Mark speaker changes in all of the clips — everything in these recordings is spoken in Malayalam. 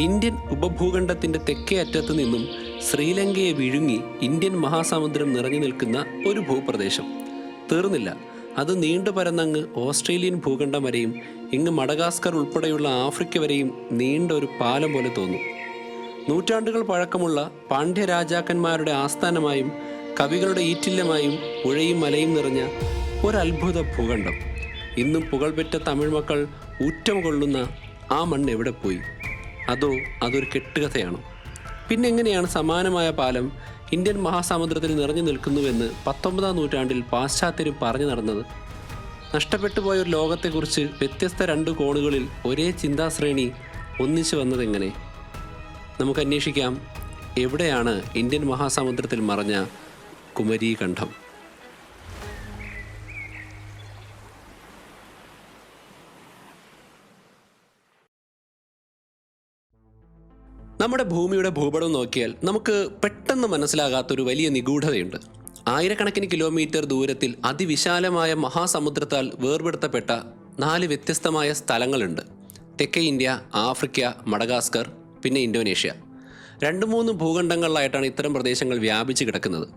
Speaker 1: ഇന്ത്യൻ ഉപഭൂഖണ്ഡത്തിൻ്റെ തെക്കേ അറ്റത്തു നിന്നും ശ്രീലങ്കയെ വിഴുങ്ങി ഇന്ത്യൻ മഹാസമുദ്രം നിറഞ്ഞു നിൽക്കുന്ന ഒരു ഭൂപ്രദേശം. തീർന്നില്ല, അത് നീണ്ടു പരന്നങ്ങ് ഓസ്ട്രേലിയൻ ഭൂഖണ്ഡം വരെയും ഇങ്ങ് മഡഗാസ്കർ ഉൾപ്പെടെയുള്ള ആഫ്രിക്ക വരെയും നീണ്ട ഒരു പാലം പോലെ തോന്നും. നൂറ്റാണ്ടുകൾ പഴക്കമുള്ള പാണ്ഡ്യ രാജാക്കന്മാരുടെ ആസ്ഥാനമായും കവികളുടെ ഈറ്റില്ലമായും പുഴയും മലയും നിറഞ്ഞ ഒരത്ഭുത ഭൂഖണ്ഡം. ഇന്നും പുകൾപെറ്റ തമിഴ് മക്കൾ ഊറ്റം കൊള്ളുന്ന ആ മണ്ണ് എവിടെ പോയി? അതോ അതൊരു കെട്ടുകഥയാണോ? പിന്നെ എങ്ങനെയാണ് സമാനമായ പാലം ഇന്ത്യൻ മഹാസമുദ്രത്തിൽ നിറഞ്ഞു നിൽക്കുന്നുവെന്ന് 19-ാം നൂറ്റാണ്ടിൽ പാശ്ചാത്യരും പറഞ്ഞു നടന്നത്? നഷ്ടപ്പെട്ടു പോയ ഒരു ലോകത്തെക്കുറിച്ച് വ്യത്യസ്ത രണ്ട് കോണുകളിൽ ഒരേ ചിന്താശ്രേണി ഒന്നിച്ചു വന്നതെങ്ങനെ? നമുക്ക് അന്വേഷിക്കാം. എവിടെയാണ് ഇന്ത്യൻ മഹാസമുദ്രത്തിൽ മറഞ്ഞ കുമരീകണ്ഠം? നമ്മുടെ ഭൂമിയുടെ ഭൂപടം നോക്കിയാൽ നമുക്ക് പെട്ടെന്ന് മനസ്സിലാകാത്തൊരു വലിയ നിഗൂഢതയുണ്ട്. ആയിരക്കണക്കിന് കിലോമീറ്റർ ദൂരത്തിൽ അതിവിശാലമായ മഹാസമുദ്രത്താൽ വേർപെടുത്തപ്പെട്ട 4 വ്യത്യസ്തമായ സ്ഥലങ്ങളുണ്ട്. തെക്കേ ഇന്ത്യ, ആഫ്രിക്ക, മഡഗാസ്കർ, പിന്നെ ഇന്തോനേഷ്യ. 2-3 ഭൂഖണ്ഡങ്ങളിലായിട്ടാണ് ഇത്തരം പ്രദേശങ്ങൾ വ്യാപിച്ച് കിടക്കുന്നത്.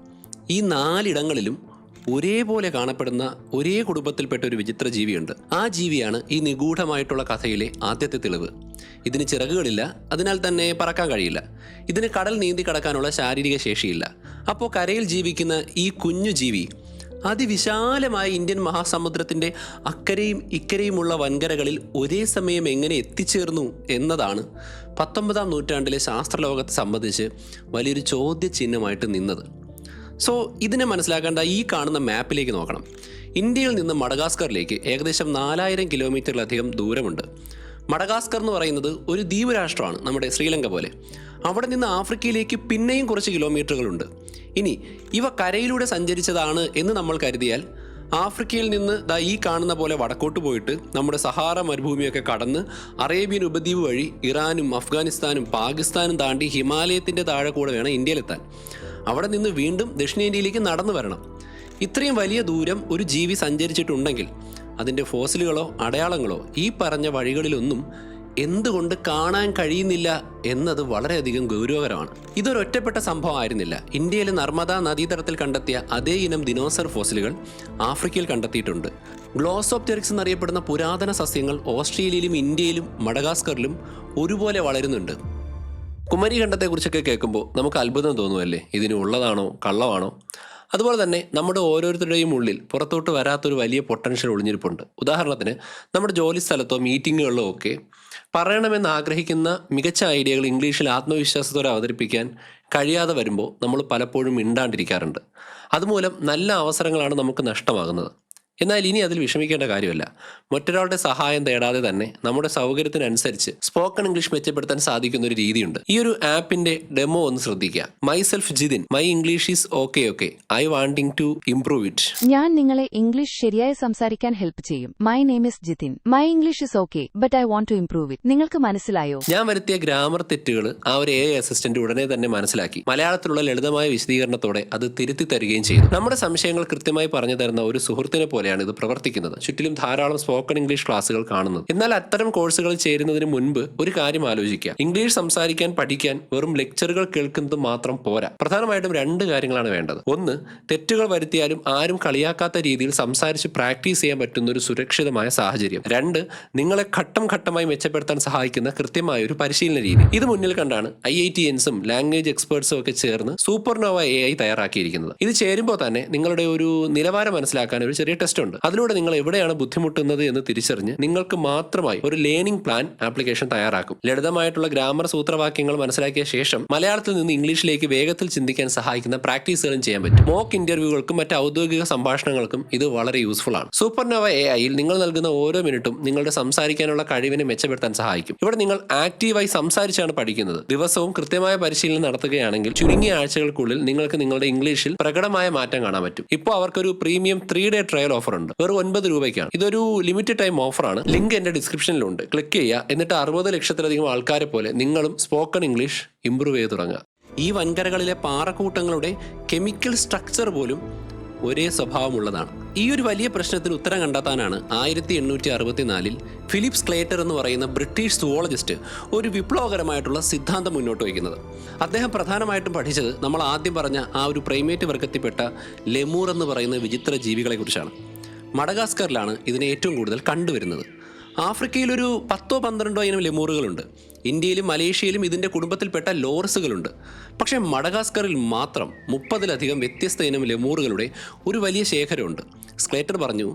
Speaker 1: ഈ 4 ഇടങ്ങളിലും ഒരേപോലെ കാണപ്പെടുന്ന ഒരേ കുടുംബത്തിൽപ്പെട്ട ഒരു വിചിത്ര ജീവിയുണ്ട്. ആ ജീവിയാണ് ഈ നിഗൂഢമായിട്ടുള്ള കഥയിലെ ആദ്യത്തെ തെളിവ്. ഇതിന് ചിറകുകളില്ല, അതിനാൽ തന്നെ പറക്കാൻ കഴിയില്ല. ഇതിന് കടൽ നീന്തി കടക്കാനുള്ള ശാരീരിക ശേഷിയില്ല. അപ്പോൾ കരയിൽ ജീവിക്കുന്ന ഈ കുഞ്ഞു ജീവി അതിവിശാലമായ ഇന്ത്യൻ മഹാസമുദ്രത്തിൻ്റെ അക്കരയും ഇക്കരയുമുള്ള വൻകരകളിൽ ഒരേ സമയം എങ്ങനെ എത്തിച്ചേർന്നു എന്നതാണ് 19-ാം നൂറ്റാണ്ടിലെ ശാസ്ത്രലോകത്തെ സംബന്ധിച്ച് വലിയൊരു ചോദ്യചിഹ്നമായിട്ട് നിന്നത്. സോ ഇതിനെ മനസ്സിലാക്കേണ്ട ഈ കാണുന്ന മാപ്പിലേക്ക് നോക്കണം. ഇന്ത്യയിൽ നിന്ന് മഡഗാസ്കറിലേക്ക് ഏകദേശം 4000 കിലോമീറ്ററിലധികം ദൂരമുണ്ട്. മഡഗാസ്കർ എന്ന് പറയുന്നത് ഒരു ദ്വീപ് രാഷ്ട്രമാണ്, നമ്മുടെ ശ്രീലങ്ക പോലെ. അവിടെ നിന്ന് ആഫ്രിക്കയിലേക്ക് പിന്നെയും കുറച്ച് കിലോമീറ്ററുകളുണ്ട്. ഇനി ഇവ കരയിലൂടെ സഞ്ചരിച്ചതാണ് എന്ന് നമ്മൾ കരുതിയാൽ ആഫ്രിക്കയിൽ നിന്ന് ഈ കാണുന്ന പോലെ വടക്കോട്ട് പോയിട്ട് നമ്മുടെ സഹാറ മരുഭൂമിയൊക്കെ കടന്ന് അറേബ്യൻ ഉപദ്വീപ് വഴി ഇറാനും അഫ്ഗാനിസ്ഥാനും പാകിസ്ഥാനും താണ്ടി ഹിമാലയത്തിൻ്റെ താഴെ കൂടെ വേണം ഇന്ത്യയിലെത്താൻ. അവിടെ നിന്ന് വീണ്ടും ദക്ഷിണേന്ത്യയിലേക്ക് നടന്നു വരണം. ഇത്രയും വലിയ ദൂരം ഒരു ജീവി സഞ്ചരിച്ചിട്ടുണ്ടെങ്കിൽ അതിൻ്റെ ഫോസിലുകളോ അടയാളങ്ങളോ ഈ പറഞ്ഞ വഴികളിലൊന്നും എന്തുകൊണ്ട് കാണാൻ കഴിയുന്നില്ല എന്നത് വളരെയധികം ഗൗരവകരമാണ്. ഇതൊരൊറ്റപ്പെട്ട സംഭവം ആയിരുന്നില്ല. ഇന്ത്യയിലെ നർമ്മദ നദീതടത്തിൽ കണ്ടെത്തിയ അതേ ഇനം ദിനോസർ ഫോസിലുകൾ ആഫ്രിക്കയിൽ കണ്ടെത്തിയിട്ടുണ്ട്. ഗ്ലോസോപ്റ്റെറിക്സ് എന്നറിയപ്പെടുന്ന പുരാതന സസ്യങ്ങൾ ഓസ്ട്രേലിയയിലും ഇന്ത്യയിലും മഡഗാസ്കറിലും ഒരുപോലെ വളരുന്നുണ്ട്. കുമരീകണ്ഠത്തെക്കുറിച്ചൊക്കെ കേൾക്കുമ്പോൾ നമുക്ക് അത്ഭുതം തോന്നുമല്ലേ? ഇതിന് ഉള്ളതാണോ കള്ളമാണോ? അതുപോലെ തന്നെ നമ്മുടെ ഓരോരുത്തരുടെയും ഉള്ളിൽ പുറത്തോട്ട് വരാത്തൊരു വലിയ പൊട്ടൻഷ്യൽ ഒളിഞ്ഞിരിപ്പുണ്ട്. ഉദാഹരണത്തിന് നമ്മുടെ ജോലി സ്ഥലത്തോ മീറ്റിങ്ങുകളിലോ ഒക്കെ പറയണമെന്ന് ആഗ്രഹിക്കുന്ന മികച്ച ഐഡിയകൾ ഇംഗ്ലീഷിൽ ആത്മവിശ്വാസത്തോടെ അവതരിപ്പിക്കാൻ കഴിയാതെ വരുമ്പോൾ നമ്മൾ പലപ്പോഴും മിണ്ടാണ്ടിരിക്കാറുണ്ട്. അതുമൂലം നല്ല അവസരങ്ങളാണ് നമുക്ക് നഷ്ടമാകുന്നത്. എന്നാൽ ഇനി അതിൽ വിഷമിക്കേണ്ട കാര്യമല്ല. മറ്റൊരാളുടെ സഹായം തേടാതെ തന്നെ നമ്മുടെ സൗകര്യത്തിനനുസരിച്ച് സ്പോക്കൺ ഇംഗ്ലീഷ് മെച്ചപ്പെടുത്താൻ സാധിക്കുന്ന ഒരു രീതിയുണ്ട്. ഈ ഒരു ആപ്പിന്റെ ഡെമോ ഒന്ന് ശ്രദ്ധിക്കുക. Myself Jithin, my English is okay okay, I wanting to improve it.
Speaker 2: ഞാൻ നിങ്ങളെ ഇംഗ്ലീഷ് ശരിയായി സംസാരിക്കാൻ ഹെൽപ്പ് ചെയ്യും. My name is Jithin, my English is okay but I want to improve it. നിങ്ങൾക്ക് മനസ്സിലായോ?
Speaker 1: ഞാൻ വരുത്തിയ ഗ്രാമർ തെറ്റുകൾ ആ ഒരു AI അസിസ്റ്റന്റ് ഉടനെ തന്നെ മനസ്സിലാക്കി മലയാളത്തിലുള്ള ലളിതമായ വിശദീകരണത്തോടെ അത് തിരുത്തി തരികയും ചെയ്തു. നമ്മുടെ സംശയങ്ങൾ കൃത്യമായി പറഞ്ഞു തരുന്ന ഒരു സുഹൃത്തിനെ പോലെയാണ് ഇത് പ്രവർത്തിക്കുന്നത്. ചുറ്റിലും ധാരാളം സ്പോക്കൺ ഇംഗ്ലീഷ് ക്ലാസുകൾ കാണുന്നത്. എന്നാൽ അത്തരം കോഴ്സുകളിൽ ചേരുന്നതിന് മുൻപ് ഒരു കാര്യം ആലോചിക്കുക. ഇംഗ്ലീഷ് സംസാരിക്കാൻ പഠിക്കാൻ വെറും ലെക്ചറുകൾ കേൾക്കുന്നത് മാത്രം പോരാ. പ്രധാനമായിട്ടും 2 കാര്യങ്ങളാണ് വേണ്ടത്. ഒന്ന്, തെറ്റുകൾ വരുത്തിയാലും ആരും കളിയാക്കാത്ത രീതിയിൽ സംസാരിച്ച് പ്രാക്ടീസ് ചെയ്യാൻ പറ്റുന്ന ഒരു സുരക്ഷിതമായ സാഹചര്യം. 2, നിങ്ങളെ ഘട്ടം ഘട്ടമായി മെച്ചപ്പെടുത്താൻ സഹായിക്കുന്ന കൃത്യമായ ഒരു പരിശീലന രീതി. ഇത് മുന്നിൽ കണ്ടാണ് IITiansഉം ലാംഗ്വേജ് എക്സ്പേർട്സും ഒക്കെ ചേർന്ന് സൂപ്പർനോവ AI തയ്യാറാക്കിയിരിക്കുന്നത്. ഇത് ചേരുമ്പോൾ തന്നെ നിങ്ങളുടെ ഒരു നിലവാരം മനസ്സിലാക്കാൻ ഒരു ചെറിയ ടെസ്റ്റ് ഉണ്ട്. അതിലൂടെ നിങ്ങൾ എവിടെയാണ് ബുദ്ധിമുട്ടുന്നത് എന്ന് തിരിച്ചറിഞ്ഞ് നിങ്ങൾക്ക് മാത്രമായി ഒരു ലേണിംഗ് പ്ലാൻ ആപ്ലിക്കേഷൻ തയ്യാറാക്കും. ലളിതമായിട്ടുള്ള ഗ്രാമർ സൂത്രവാക്യങ്ങൾ മനസ്സിലാക്കിയ ശേഷം മലയാളത്തിൽ നിന്ന് ഇംഗ്ലീഷിലേക്ക് വേഗത്തിൽ ചിന്തിക്കാൻ സഹായിക്കുന്ന പ്രാക്ടീസുകളും ചെയ്യാൻ പറ്റും. മോക്ക് ഇന്റർവ്യൂകൾക്കും മറ്റ് ഔദ്യോഗിക സംഭാഷണങ്ങൾക്കും ഇത് വളരെ യൂസ്ഫുൾ ആണ്. സൂപ്പർനോവ AIയിൽ നിങ്ങൾ നൽകുന്ന ഓരോ മിനിറ്റും നിങ്ങളുടെ സംസാരിക്കാനുള്ള കഴിവിനെ മെച്ചപ്പെടുത്താൻ സഹായിക്കും. ഇവിടെ നിങ്ങൾ ആക്റ്റീവായി സംസാരിച്ചാണ് പഠിക്കുന്നത്. ദിവസവും കൃത്യമായ പരിശീലനം നടത്തുകയാണെങ്കിൽ ചുരുങ്ങിയ ആഴ്ചകൾക്കുള്ളിൽ നിങ്ങൾക്ക് നിങ്ങളുടെ ഇംഗ്ലീഷിൽ പ്രകടമായ മാറ്റം കാണാൻ പറ്റും. ഇപ്പോൾ അവർക്കൊരു പ്രീമിയം 3-day ട്രയൽ ഓഫർ ഉണ്ട്. വെറും 9 രൂപയ്ക്കാണ്. ഇതൊരു ലിമിറ്റഡ് ടൈം ഓഫറാണ്. ലിങ്ക് എന്റെ ഡിസ്ക്രിപ്ഷനിലുണ്ട്. ക്ലിക്ക് ചെയ്യുക. എന്നിട്ട് 60 ലക്ഷത്തിലധികം ആൾക്കാരെ പോലെ നിങ്ങളും സ്പോക്കൺ ഇംഗ്ലീഷ് ഇംപ്രൂവ് ചെയ്ത് തുടങ്ങുക. ഈ വൻകരകളിലെ പാറക്കൂട്ടങ്ങളുടെ കെമിക്കൽ സ്ട്രക്ചർ പോലും ഒരേ സ്വഭാവമുള്ളതാണ്. ഈ ഒരു വലിയ പ്രശ്നത്തിന് ഉത്തരം കണ്ടെത്താനാണ് 1864 ഫിലിപ്പ് സ്ക്ലേറ്റർ എന്ന് പറയുന്ന ബ്രിട്ടീഷ് സുവോളജിസ്റ്റ് ഒരു വിപ്ലവകരമായിട്ടുള്ള സിദ്ധാന്തം മുന്നോട്ട് വയ്ക്കുന്നത്. അദ്ദേഹം പ്രധാനമായിട്ടും പഠിച്ചത് നമ്മൾ ആദ്യം പറഞ്ഞ ആ ഒരു പ്രൈമേറ്റ് വർഗത്തിൽപ്പെട്ട ലെമൂർ എന്ന് പറയുന്ന വിചിത്ര ജീവികളെക്കുറിച്ചാണ്. മഡഗാസ്കറിലാണ് ഇതിനെ ഏറ്റവും കൂടുതൽ കണ്ടുവരുന്നത്. ആഫ്രിക്കയിൽ ഒരു 10-12 ഇനം ലെമൂറുകളുണ്ട്. ഇന്ത്യയിലും മലേഷ്യയിലും ഇതിൻ്റെ കുടുംബത്തിൽപ്പെട്ട ലോറസുകളുണ്ട്. പക്ഷേ മഡഗാസ്കറിൽ മാത്രം 30-ലധികം വ്യത്യസ്ത ഇനം ലെമൂറുകളുടെ ഒരു വലിയ ശേഖരമുണ്ട്. സ്ക്ലേറ്റർ പറഞ്ഞു,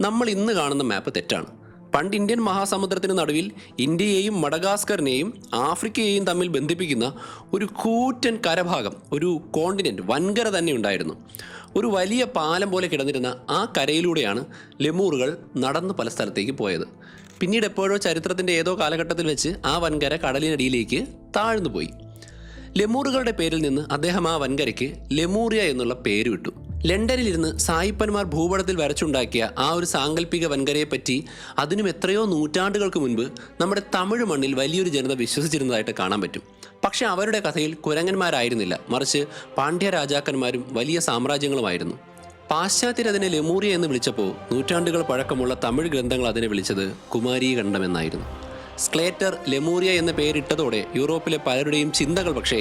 Speaker 1: നമ്മൾ ഇന്ന് കാണുന്ന മാപ്പ് തെറ്റാണ്. പണ്ട് ഇന്ത്യൻ മഹാസമുദ്രത്തിന് നടുവിൽ ഇന്ത്യയെയും മഡഗാസ്കറിനെയും ആഫ്രിക്കയെയും തമ്മിൽ ബന്ധിപ്പിക്കുന്ന ഒരു കൂറ്റൻ കരഭാഗം, ഒരു കോണ്ടിനെൻറ്റ്, വൻകര തന്നെ ഉണ്ടായിരുന്നു. ഒരു വലിയ പാലം പോലെ കിടന്നിരുന്ന ആ കരയിലൂടെയാണ് ലെമൂറുകൾ നടന്ന് പല സ്ഥലത്തേക്ക് പോയത്. പിന്നീട് എപ്പോഴോ ചരിത്രത്തിൻ്റെ ഏതോ കാലഘട്ടത്തിൽ വെച്ച് ആ വൻകര കടലിനടിയിലേക്ക് താഴ്ന്നു പോയി. ലെമൂറുകളുടെ പേരിൽ നിന്ന് അദ്ദേഹം ആ വൻകരയ്ക്ക് ലെമൂറിയ എന്നുള്ള പേര് വിട്ടു. ലണ്ടനിലിരുന്ന് സായിപ്പന്മാർ ഭൂപടത്തിൽ വരച്ചുണ്ടാക്കിയ ആ ഒരു സാങ്കല്പിക വൻകരയെപ്പറ്റി അതിനും എത്രയോ നൂറ്റാണ്ടുകൾക്ക് മുൻപ് നമ്മുടെ തമിഴ് മണ്ണിൽ വലിയൊരു ജനത വിശ്വസിച്ചിരുന്നതായിട്ട് കാണാൻ പറ്റും. പക്ഷേ അവരുടെ കഥയിൽ കുരങ്ങന്മാരായിരുന്നില്ല, മറിച്ച് പാണ്ഡ്യ രാജാക്കന്മാരും വലിയ സാമ്രാജ്യങ്ങളുമായിരുന്നു. പാശ്ചാത്യർ അതിനെ ലെമൂറിയ എന്ന് വിളിച്ചപ്പോൾ നൂറ്റാണ്ടുകൾ പഴക്കമുള്ള തമിഴ് ഗ്രന്ഥങ്ങൾ അതിനെ വിളിച്ചത് കുമാരീഖണ്ഡം എന്നായിരുന്നു. സ്ക്ലേറ്റർ ലെമൂറിയ എന്ന പേരിട്ടതോടെ യൂറോപ്പിലെ പലരുടെയും ചിന്തകൾ പക്ഷേ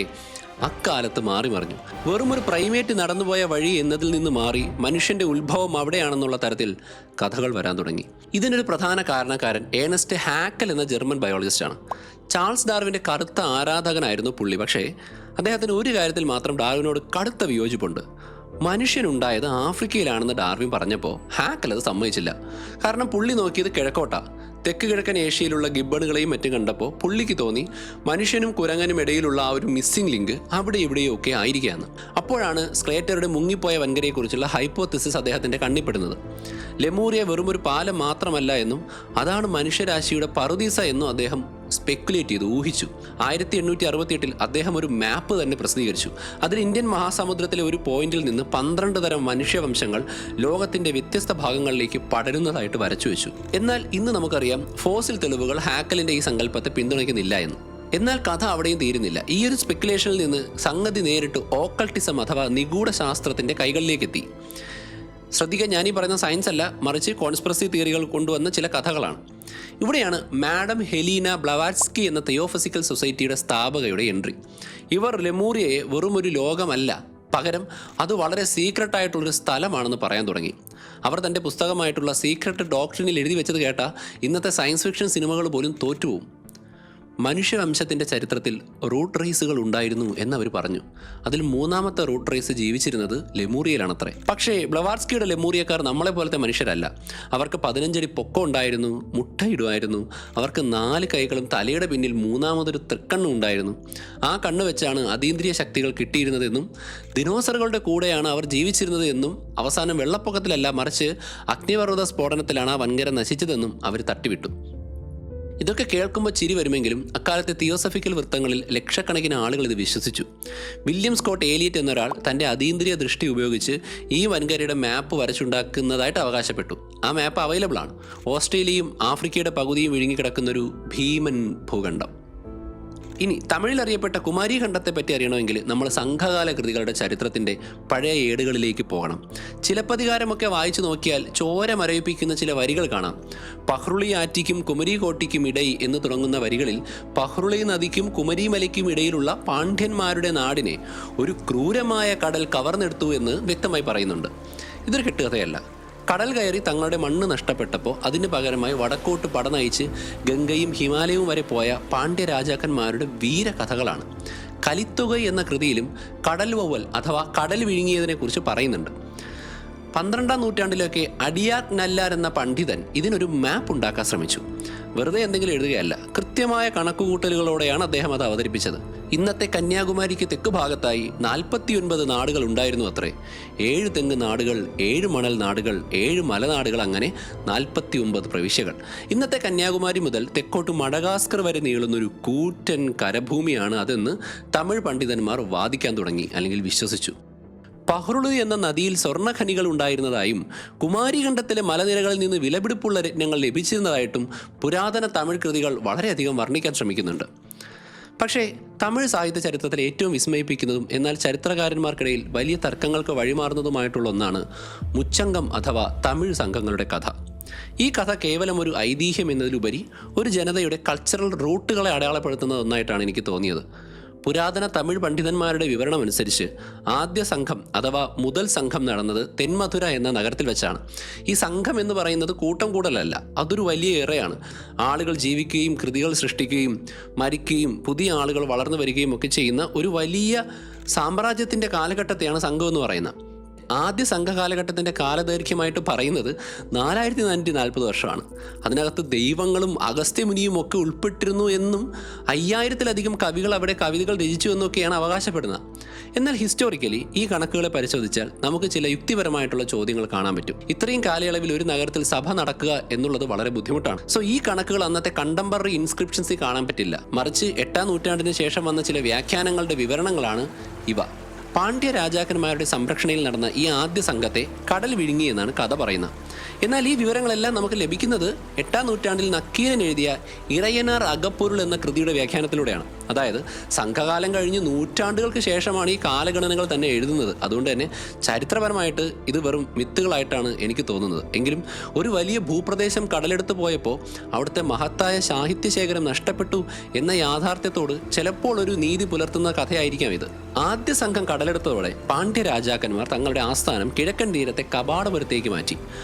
Speaker 1: അക്കാലത്ത് മാറി മറിഞ്ഞു. വെറും ഒരു പ്രൈമേറ്റ് നടന്നുപോയ വഴി എന്നതിൽ നിന്ന് മാറി മനുഷ്യന്റെ ഉത്ഭവം അവിടെയാണെന്നുള്ള തരത്തിൽ കഥകൾ വരാൻ തുടങ്ങി. ഇതിനൊരു പ്രധാന കാരണക്കാരൻ ഏണസ്റ്റ് ഹാക്കൽ എന്ന ജർമ്മൻ ബയോളജിസ്റ്റാണ്. ചാൾസ് ഡാർവിൻ്റെ കറുത്ത ആരാധകനായിരുന്നു പുള്ളി. പക്ഷേ അദ്ദേഹത്തിന് ഒരു കാര്യത്തിൽ മാത്രം ഡാർവിനോട് കടുത്ത വിയോജിപ്പുണ്ട്. മനുഷ്യനുണ്ടായത് ആഫ്രിക്കയിലാണെന്ന് ഡാർവിൻ പറഞ്ഞപ്പോൾ ഹാക്കൽ അത് സമ്മതിച്ചില്ല. കാരണം പുള്ളി നോക്കിയത് കിഴക്കോട്ടാ. തെക്ക് കിഴക്കൻ ഏഷ്യയിലുള്ള ഗിബ്ബണുകളെയും മറ്റും കണ്ടപ്പോൾ പുള്ളിക്ക് തോന്നി മനുഷ്യനും കുരങ്ങനും ഇടയിലുള്ള ആ ഒരു മിസ്സിംഗ് ലിങ്ക് അവിടെ ഇവിടെയും ഒക്കെ ആയിരിക്കുകയാണ്. അപ്പോഴാണ് സ്ക്ലേറ്ററുടെ മുങ്ങിപ്പോയ വൻകരയെക്കുറിച്ചുള്ള ഹൈപ്പോത്തിസിസ് അദ്ദേഹത്തിൻ്റെ കണ്ണിപ്പെടുന്നത്. ലെമൂറിയ വെറും ഒരു പാലം മാത്രമല്ല എന്നും അതാണ് മനുഷ്യരാശിയുടെ പറുദീസ എന്നും അദ്ദേഹം സ്പെക്കുലേറ്റ് ചെയ്തു, ഊഹിച്ചു. 1868 അദ്ദേഹം ഒരു മാപ്പ് തന്നെ പ്രസിദ്ധീകരിച്ചു. അതിൽ ഇന്ത്യൻ മഹാസമുദ്രത്തിലെ ഒരു പോയിന്റിൽ നിന്ന് 12 തരം മനുഷ്യവംശങ്ങൾ ലോകത്തിന്റെ വ്യത്യസ്ത ഭാഗങ്ങളിലേക്ക് പടരുന്നതായിട്ട് വരച്ചു വെച്ചു. എന്നാൽ ഇന്ന് നമുക്കറിയാം ഫോസിൽ തെളിവുകൾ ഹാക്കലിന്റെ ഈ സങ്കല്പത്തെ പിന്തുണയ്ക്കുന്നില്ല എന്ന്. എന്നാൽ കഥ അവിടെയും തീരുന്നില്ല. ഈ ഒരു സ്പെക്കുലേഷനിൽ നിന്ന് സംഗതി നേരിട്ട് ഓക്കൾട്ടിസം അഥവാ നിഗൂഢ ശാസ്ത്രത്തിന്റെ കൈകളിലേക്കെത്തി. ശ്രദ്ധിക്കാൻ, ഞാനീ പറയുന്ന സയൻസ് അല്ല, മറിച്ച് കോൺസ്പിറസി തിയറികൾ കൊണ്ടുവന്ന ചില കഥകളാണ്. ഇവിടെയാണ് മാഡം ഹെലീന ബ്ലവാറ്റ്സ്കി എന്ന തിയോഫിസിക്കൽ സൊസൈറ്റിയുടെ സ്ഥാപകയുടെ എൻട്രി. ഇവർ ലെമൂറിയയെ വെറും ഒരു ലോകമല്ല, പകരം അത് വളരെ സീക്രട്ടായിട്ടുള്ളൊരു സ്ഥലമാണെന്ന് പറയാൻ തുടങ്ങി. അവർ തൻ്റെ പുസ്തകമായിട്ടുള്ള സീക്രട്ട് ഡോക്ട്രിനിൽ എഴുതി വെച്ചത് കേട്ട ഇന്നത്തെ സയൻസ് ഫിക്ഷൻ സിനിമകൾ പോലും തോറ്റുപോകും. മനുഷ്യവംശത്തിൻ്റെ ചരിത്രത്തിൽ റൂട്ട് റേസുകൾ ഉണ്ടായിരുന്നു എന്നവർ പറഞ്ഞു. അതിൽ 3ാമത്തെ റൂട്ട് റേസ് ജീവിച്ചിരുന്നത് ലെമൂറിയയിലാണത്രേ. പക്ഷേ ബ്ലവാറ്റ്സ്കിയുടെ ലെമൂറിയക്കാർ നമ്മളെ പോലത്തെ മനുഷ്യരല്ല. അവർക്ക് 15 അടി പൊക്കം ഉണ്ടായിരുന്നു, മുട്ടയിടുമായിരുന്നു. അവർക്ക് 4 കൈകളും തലയുടെ പിന്നിൽ 3ാമതൊരു തൃക്കണ്ണും ഉണ്ടായിരുന്നു. ആ കണ്ണ് വെച്ചാണ് അതീന്ദ്രിയ ശക്തികൾ കിട്ടിയിരുന്നതെന്നും ദിനോസറുകളുടെ കൂടെയാണ് അവർ ജീവിച്ചിരുന്നത് എന്നും അവസാനം വെള്ളപ്പൊക്കത്തിലല്ല, മറിച്ച് അഗ്നിപർവ്വത സ്ഫോടനത്തിലാണ് ആ വൻകര നശിച്ചതെന്നും അവർ തട്ടിവിട്ടു. ഇതൊക്കെ കേൾക്കുമ്പോൾ ചിരി വരുമെങ്കിലും അക്കാലത്തെ തിയോസഫിക്കൽ വൃത്തങ്ങളിൽ ലക്ഷക്കണക്കിന് ആളുകൾ ഇത് വിശ്വസിച്ചു. വില്യം സ്കോട്ട് ഏലിയറ്റ് എന്നൊരാൾ തൻ്റെ അതീന്ദ്രിയ ദൃഷ്ടി ഉപയോഗിച്ച് ഈ വൻകരയുടെ മാപ്പ് വരച്ചുണ്ടാക്കുന്നതായിട്ട് അവകാശപ്പെട്ടു. ആ മാപ്പ് അവൈലബിൾ ആണ്. ഓസ്ട്രേലിയയും ആഫ്രിക്കയുടെ പകുതിയും വിഴുങ്ങിക്കിടക്കുന്നൊരു ഭീമൻ ഭൂഖണ്ഡം. ഇനി തമിഴിൽ അറിയപ്പെട്ട കുമാരീഖണ്ഡത്തെ പറ്റി അറിയണമെങ്കിൽ നമ്മൾ സംഘകാല കൃതികളുടെ ചരിത്രത്തിൻ്റെ പഴയ ഏടുകളിലേക്ക് പോകണം. ചിലപ്പതികാരമൊക്കെ വായിച്ചു നോക്കിയാൽ ചോര മരവിപ്പിക്കുന്ന ചില വരികൾ കാണാം. പഹ്രുളി ആറ്റിക്കും കുമരീകോട്ടിക്കും ഇടയിൽ എന്ന് തുടങ്ങുന്ന വരികളിൽ പഹ്രുളി നദിക്കും കുമരിമലയ്ക്കും ഇടയിലുള്ള പാണ്ഡ്യന്മാരുടെ നാടിനെ ഒരു ക്രൂരമായ കടൽ കവർന്നെടുത്തു എന്ന് വ്യക്തമായി പറയുന്നുണ്ട്. ഇതൊരു കെട്ടുകഥയല്ല. കടൽ കയറി തങ്ങളുടെ മണ്ണ് നഷ്ടപ്പെട്ടപ്പോൾ അതിന് പകരമായി വടക്കോട്ട് പട നയിച്ച് ഗംഗയും ഹിമാലയവും വരെ പോയ പാണ്ഡ്യ രാജാക്കന്മാരുടെ വീരകഥകളാണ്. കലിത്തുക എന്ന കൃതിയിലും കടൽ വവ്വൽ അഥവാ കടൽ വിഴുങ്ങിയതിനെക്കുറിച്ച് പറയുന്നുണ്ട്. 12ാം നൂറ്റാണ്ടിലൊക്കെ അഡിയാർ നല്ലാർ എന്ന പണ്ഡിതൻ ഇതിനൊരു മാപ്പ് ഉണ്ടാക്കാൻ ശ്രമിച്ചു. വെറുതെ എന്തെങ്കിലും എഴുതുകയല്ല, കൃത്യമായ കണക്കുകൂട്ടലുകളോടെയാണ് അദ്ദേഹം അത് അവതരിപ്പിച്ചത്. ഇന്നത്തെ കന്യാകുമാരിക്ക് തെക്ക് ഭാഗത്തായി 49 നാടുകൾ ഉണ്ടായിരുന്നു അത്രേ. 7 തെങ്ങ് നാടുകൾ, 7 മണൽ നാടുകൾ, 7 മലനാടുകൾ, അങ്ങനെ 49 പ്രവിശ്യകൾ. ഇന്നത്തെ കന്യാകുമാരി മുതൽ തെക്കോട്ട് മഡഗാസ്കർ വരെ നീളുന്നൊരു കൂറ്റൻ കരഭൂമിയാണ് അതെന്ന് തമിഴ് പണ്ഡിതന്മാർ വാദിക്കാൻ തുടങ്ങി, അല്ലെങ്കിൽ വിശ്വസിച്ചു. പഹ്രുളി എന്ന നദിയിൽ സ്വർണ്ണഖനികൾ ഉണ്ടായിരുന്നതായും കുമാരീഖണ്ഡത്തിലെ മലനിരകളിൽ നിന്ന് വിലപിടിപ്പുള്ള രത്നങ്ങൾ ലഭിച്ചിരുന്നതായിട്ടും പുരാതന തമിഴ് കൃതികൾ വളരെയധികം വർണ്ണിക്കാൻ ശ്രമിക്കുന്നുണ്ട്. പക്ഷേ തമിഴ് സാഹിത്യ ചരിത്രത്തിൽ ഏറ്റവും വിസ്മയിപ്പിക്കുന്നതും എന്നാൽ ചരിത്രകാരന്മാർക്കിടയിൽ വലിയ തർക്കങ്ങൾക്ക് വഴിമാറുന്നതുമായിട്ടുള്ള ഒന്നാണ് മുച്ചംഗം അഥവാ തമിഴ് സംഘങ്ങളുടെ കഥ. ഈ കഥ കേവലം ഒരു ഐതിഹ്യം എന്നതിലുപരി ഒരു ജനതയുടെ കൾച്ചറൽ റൂട്ടുകളെ അടയാളപ്പെടുത്തുന്ന ഒന്നായിട്ടാണ് എനിക്ക് തോന്നിയത്. പുരാതന തമിഴ് പണ്ഡിതന്മാരുടെ വിവരണമനുസരിച്ച് ആദ്യ സംഘം അഥവാ മുതൽ സംഘം നടന്നത് തെന്മധുര എന്ന നഗരത്തിൽ വെച്ചാണ്. ഈ സംഘം എന്ന് പറയുന്നത് കൂട്ടം കൂടലല്ല, അതൊരു വലിയ ഏറെയാണ്. ആളുകൾ ജീവിക്കുകയും കൃതികൾ സൃഷ്ടിക്കുകയും മരിക്കുകയും പുതിയ ആളുകൾ വളർന്നു വരികയും ഒക്കെ ചെയ്യുന്ന ഒരു വലിയ സാമ്രാജ്യത്തിൻ്റെ കാലഘട്ടത്തെയാണ് സംഘം എന്ന് പറയുന്നത്. ആദ്യ സംഘകാലഘട്ടത്തിൻ്റെ കാലദൈർഘ്യമായിട്ട് പറയുന്നത് 4440 വർഷമാണ്. അതിനകത്ത് ദൈവങ്ങളും അഗസ്ത്യമുനിയും ഒക്കെ ഉൾപ്പെട്ടിരുന്നു എന്നും 5000-ലധികം കവികൾ അവിടെ കവിതകൾ രചിച്ചു എന്നൊക്കെയാണ് അവകാശപ്പെടുന്നത്. എന്നാൽ ഹിസ്റ്റോറിക്കലി ഈ കണക്കുകളെ പരിശോധിച്ചാൽ നമുക്ക് ചില യുക്തിപരമായിട്ടുള്ള ചോദ്യങ്ങൾ കാണാൻ പറ്റും. ഇത്രയും കാലയളവിൽ ഒരു നഗരത്തിൽ സഭ നടക്കുക എന്നുള്ളത് വളരെ ബുദ്ധിമുട്ടാണ്. സോ ഈ കണക്കുകൾ അന്നത്തെ കണ്ടംപററി ഇൻസ്ക്രിപ്ഷൻസിൽ കാണാൻ പറ്റില്ല. മറിച്ച് 8ാം നൂറ്റാണ്ടിന് ശേഷം വന്ന ചില വ്യാഖ്യാനങ്ങളുടെ വിവരണങ്ങളാണ് ഇവ. പാണ്ഡ്യ രാജാക്കന്മാരുടെ സംരക്ഷണയിൽ നടന്ന ഈ ആദ്യ സംഘത്തെ കടൽ വിഴുങ്ങി എന്നാണ് കഥ പറയുന്നത്. എന്നാൽ ഈ വിവരങ്ങളെല്ലാം നമുക്ക് ലഭിക്കുന്നത് 8ാം നൂറ്റാണ്ടിൽ നക്കീരൻ എഴുതിയ ഇറയനാർ അകപ്പൊരുൾ എന്ന കൃതിയുടെ വ്യാഖ്യാനത്തിലൂടെയാണ്. അതായത് സംഘകാലം കഴിഞ്ഞ് നൂറ്റാണ്ടുകൾക്ക് ശേഷമാണ് ഈ കാലഗണനകൾ തന്നെ എഴുതുന്നത്. അതുകൊണ്ട് തന്നെ ചരിത്രപരമായിട്ട് ഇത് വെറും മിത്തുകളായിട്ടാണ് എനിക്ക് തോന്നുന്നത്. എങ്കിലും ഒരു വലിയ ഭൂപ്രദേശം കടലെടുത്ത് പോയപ്പോൾ അവിടുത്തെ മഹത്തായ സാഹിത്യശേഖരം നഷ്ടപ്പെട്ടു എന്ന യാഥാർത്ഥ്യത്തോട് ചിലപ്പോൾ ഒരു നീതി പുലർത്തുന്ന കഥയായിരിക്കാം ഇത്. ആദ്യ സംഘം കടലെടുത്തതോടെ പാണ്ഡ്യ രാജാക്കന്മാർ തങ്ങളുടെ ആസ്ഥാനം കിഴക്കൻ തീരത്തെ കപാടപുരത്തേക്ക് മാറ്റി.